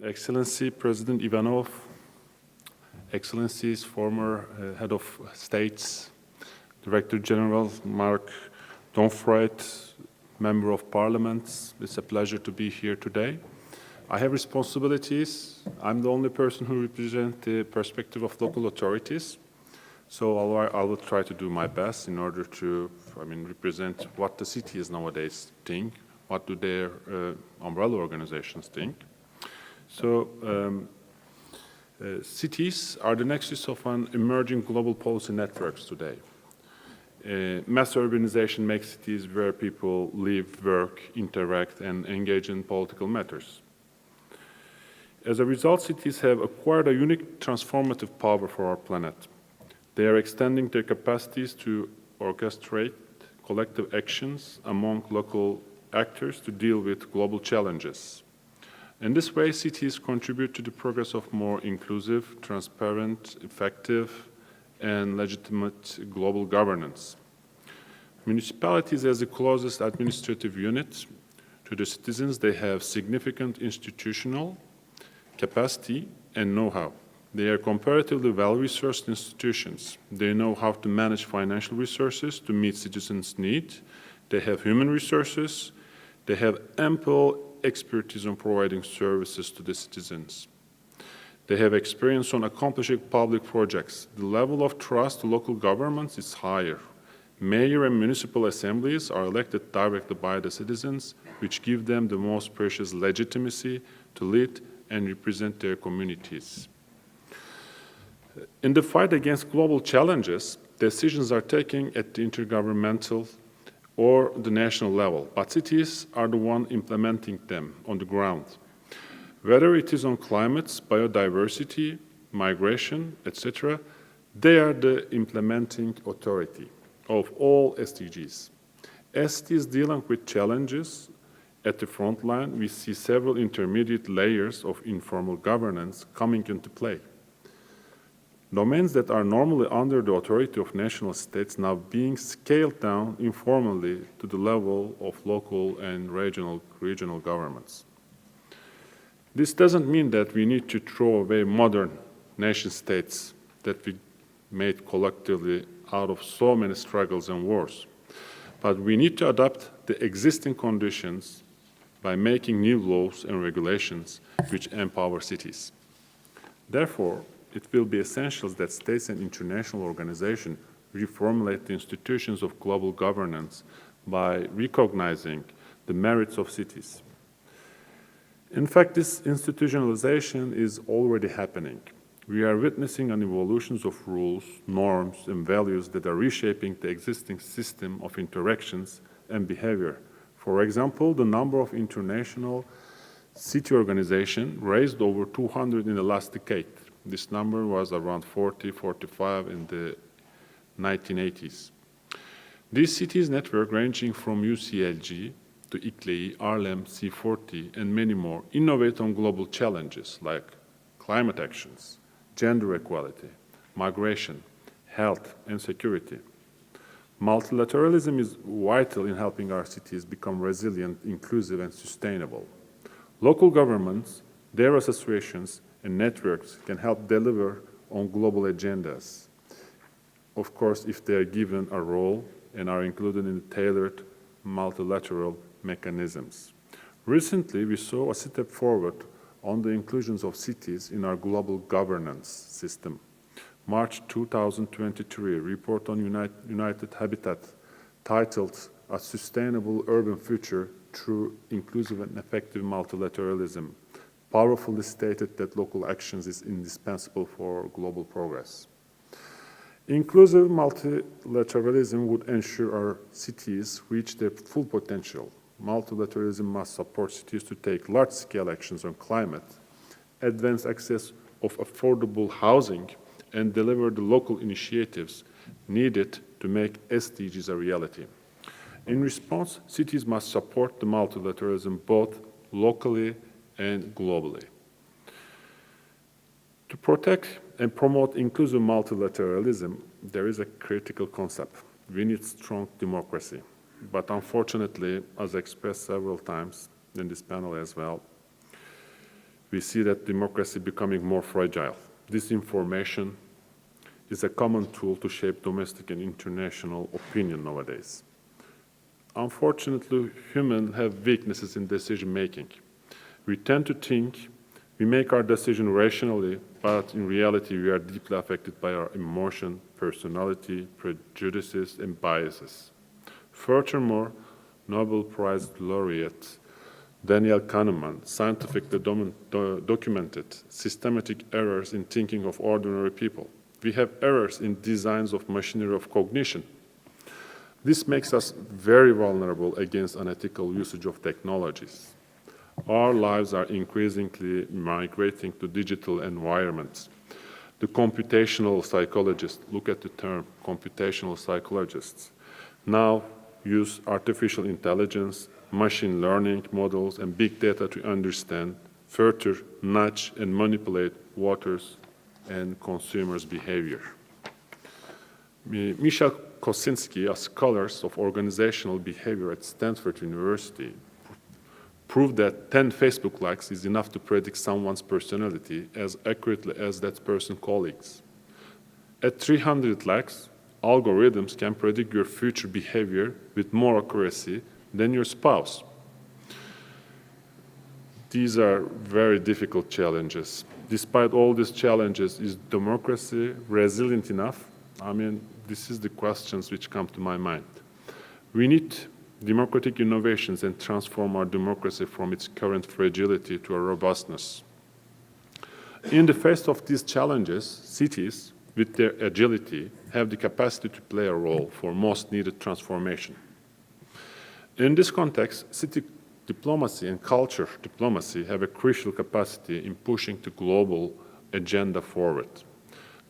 Excellency President Ivanov, Excellencies, former Head of States, Director General Mark Donfried, Member of Parliament, it's a pleasure to be here today. I have responsibilities. I'm the only person who represents the perspective of local authorities. So I will try to do my best in order to, represent what the cities nowadays think, what do their umbrella organizations think. So cities are the nexus of an emerging global policy networks today. Mass urbanization makes cities where people live, work, interact, and engage in political matters. As a result, cities have acquired a unique transformative power for our planet. They are extending their capacities to orchestrate collective actions among local actors to deal with global challenges. In this way, cities contribute to the progress of more inclusive, transparent, effective, and legitimate global governance. Municipalities, as the closest administrative unit to the citizens, they have significant institutional capacity and know-how. They are comparatively well-resourced institutions. They know how to manage financial resources to meet citizens' needs. They have human resources. They have ample expertise on providing services to the citizens. They have experience on accomplishing public projects. The level of trust to local governments is higher. Mayor and municipal assemblies are elected directly by the citizens, which give them the most precious legitimacy to lead and represent their communities. In the fight against global challenges, decisions are taken at the intergovernmental or the national level, but cities are the ones implementing them on the ground. Whether it is on climate, biodiversity, migration, etc., they are the implementing authority of all SDGs. As cities dealing with challenges at the front line, we see several intermediate layers of informal governance coming into play. Domains that are normally under the authority of national states now being scaled down informally to the level of local and regional governments. This doesn't mean that we need to throw away modern nation states that we made collectively out of so many struggles and wars. But we need to adapt the existing conditions by making new laws and regulations which empower cities. Therefore, it will be essential that states and international organizations reformulate the institutions of global governance by recognizing the merits of cities. In fact, this institutionalization is already happening. We are witnessing an evolution of rules, norms, and values that are reshaping the existing system of interactions and behavior. For example, the number of international city organizations raised over 200 in the last decade. This number was around 40, 45 in the 1980s. These cities network ranging from UCLG to ICLEI, Arlem, C40, and many more innovate on global challenges like climate actions, gender equality, migration, health, and security. Multilateralism is vital in helping our cities become resilient, inclusive, and sustainable. Local governments, their associations, and networks can help deliver on global agendas. Of course, if they are given a role and are included in tailored multilateral mechanisms. Recently, we saw a step forward on the inclusions of cities in our global governance system. March 2023, report on United Habitat titled A Sustainable Urban Future Through Inclusive and Effective Multilateralism powerfully stated that local actions is indispensable for global progress. Inclusive multilateralism would ensure our cities reach their full potential. Multilateralism must support cities to take large-scale actions on climate, advance access of affordable housing, and deliver the local initiatives needed to make SDGs a reality. In response, cities must support the multilateralism both locally and globally. To protect and promote inclusive multilateralism, there is a critical concept. We need strong democracy. But unfortunately, as expressed several times in this panel as well, we see that democracy becoming more fragile. Disinformation is a common tool to shape domestic and international opinion nowadays. Unfortunately, humans have weaknesses in decision-making. We tend to think we make our decision rationally, but in reality, we are deeply affected by our emotion, personality, prejudices, and biases. Furthermore, Nobel Prize laureate Daniel Kahneman scientifically documented systematic errors in thinking of ordinary people. We have errors in designs of machinery of cognition. This makes us very vulnerable against unethical usage of technologies. Our lives are increasingly migrating to digital environments. The computational psychologists, look at the term computational psychologists, now use artificial intelligence, machine learning models, and big data to understand, further nudge and manipulate voters and consumers' behavior. Michel Kosinski, a scholar of organizational behavior at Stanford University, proved that 10 Facebook likes is enough to predict someone's personality as accurately as that person's colleagues. At 300 likes, algorithms can predict your future behavior with more accuracy than your spouse. These are very difficult challenges. Despite all these challenges, is democracy resilient enough? I mean, this is the questions which come to my mind. We need democratic innovations and transform our democracy from its current fragility to a robustness. In the face of these challenges, cities, with their agility, have the capacity to play a role for most needed transformation. In this context, city diplomacy and culture diplomacy have a crucial capacity in pushing the global agenda forward.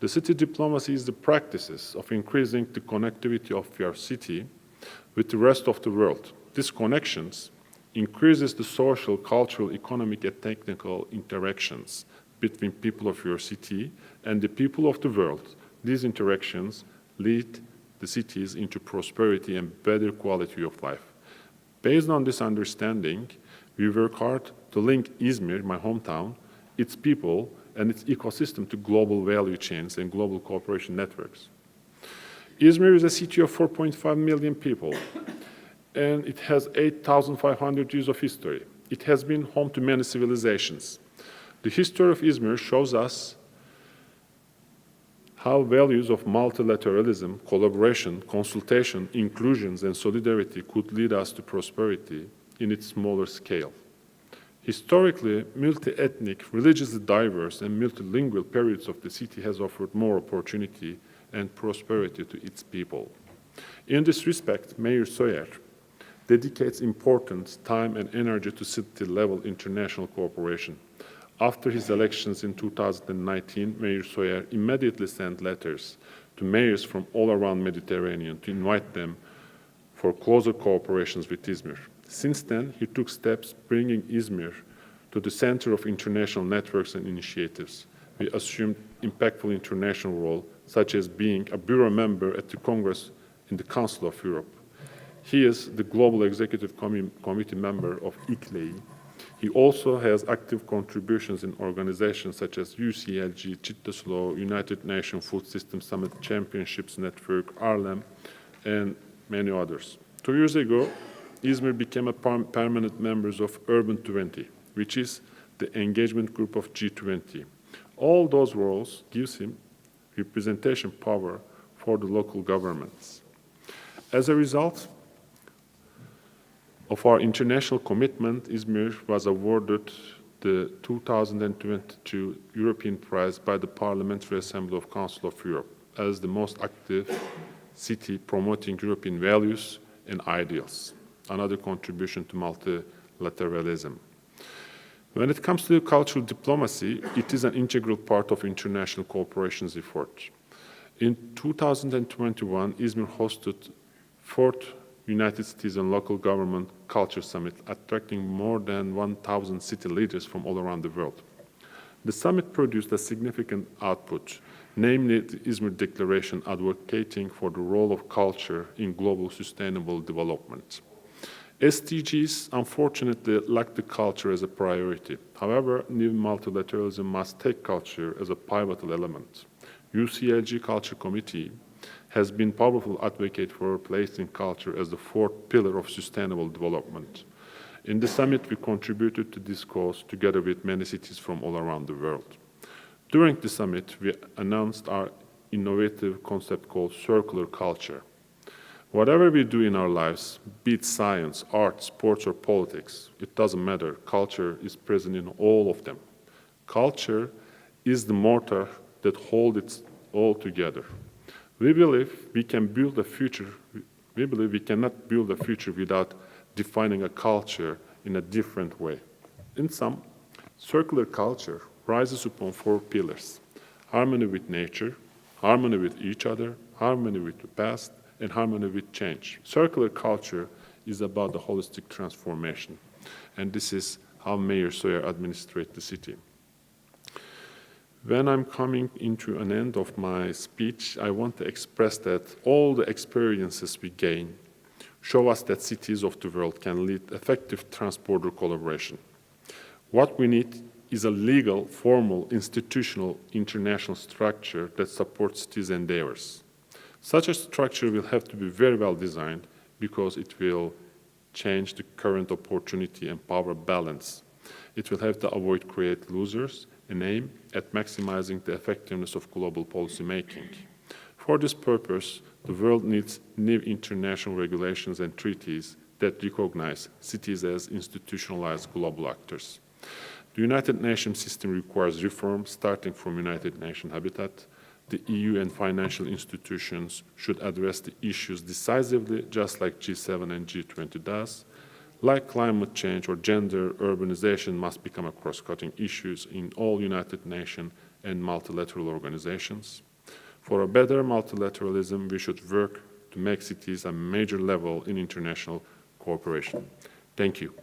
The city diplomacy is the practices of increasing the connectivity of your city with the rest of the world. These connections increases the social, cultural, economic, and technical interactions between people of your city and the people of the world. These interactions lead the cities into prosperity and better quality of life. Based on this understanding, we work hard to link Izmir, my hometown, its people, and its ecosystem to global value chains and global cooperation networks. Izmir is a city of 4.5 million people, and it has 8,500 years of history. It has been home to many civilizations. The history of Izmir shows us how values of multilateralism, collaboration, consultation, inclusions, and solidarity could lead us to prosperity in its smaller scale. Historically, multi-ethnic, religiously diverse, and multilingual periods of the city has offered more opportunity and prosperity to its people. In this respect, Mayor Soyer dedicates important time and energy to city-level international cooperation. After his elections in 2019, Mayor Soyer immediately sent letters to mayors from all around Mediterranean to invite them for closer cooperations with Izmir. Since then, he took steps bringing Izmir to the center of international networks and initiatives. We assumed impactful international role, such as being a bureau member at the Congress in the Council of Europe. He is the Global Executive Committee member of ICLEI. He also has active contributions in organizations such as UCLG, Çifteslo, United Nations Food System Summit Championships Network, ARLEM, and many others. 2 years ago, Izmir became a permanent member of Urban 20, which is the engagement group of G20. All those roles gives him representation power for the local governments. As a result of our international commitment, Izmir was awarded the 2022 European Prize by the Parliamentary Assembly of Council of Europe as the most active city promoting European values and ideals, another contribution to multilateralism. When it comes to cultural diplomacy, it is an integral part of international cooperation efforts. In 2021, Izmir hosted 4th United Cities and Local Government Culture Summit, attracting more than 1,000 city leaders from all around the world. The summit produced a significant output, namely the Izmir Declaration advocating for the role of culture in global sustainable development. SDGs, unfortunately, lack the culture as a priority. However, new multilateralism must take culture as a pivotal element. UCLG Culture Committee has been a powerful advocate for placing culture as the fourth pillar of sustainable development. In the summit, we contributed to this cause together with many cities from all around the world. During the summit, we announced our innovative concept called circular culture. Whatever we do in our lives, be it science, art, sports, or politics, it doesn't matter. Culture is present in all of them. Culture is the mortar that holds it all together. We believe we can build a future. We believe we cannot build a future without defining a culture in a different way. In sum, circular culture rises upon four pillars: harmony with nature, harmony with each other, harmony with the past, and harmony with change. Circular culture is about the holistic transformation, and this is how Mayor Sawyer administrates the city. When I'm coming into an end of my speech, I want to express that all the experiences we gain show us that cities of the world can lead effective transborder collaboration. What we need is a legal, formal, institutional, international structure that supports these endeavors. Such a structure will have to be very well designed because it will change the current opportunity and power balance. It will have to avoid create losers and aim at maximizing the effectiveness of global policy making. For this purpose, the world needs new international regulations and treaties that recognize cities as institutionalized global actors. The United Nations system requires reform starting from United Nations Habitat. The EU and financial institutions should address the issues decisively, just like G7 and G20 does. Like climate change or gender, urbanization must become a cross-cutting issues in all United Nations and multilateral organizations. For a better multilateralism, we should work to make cities a major level in international cooperation. Thank you.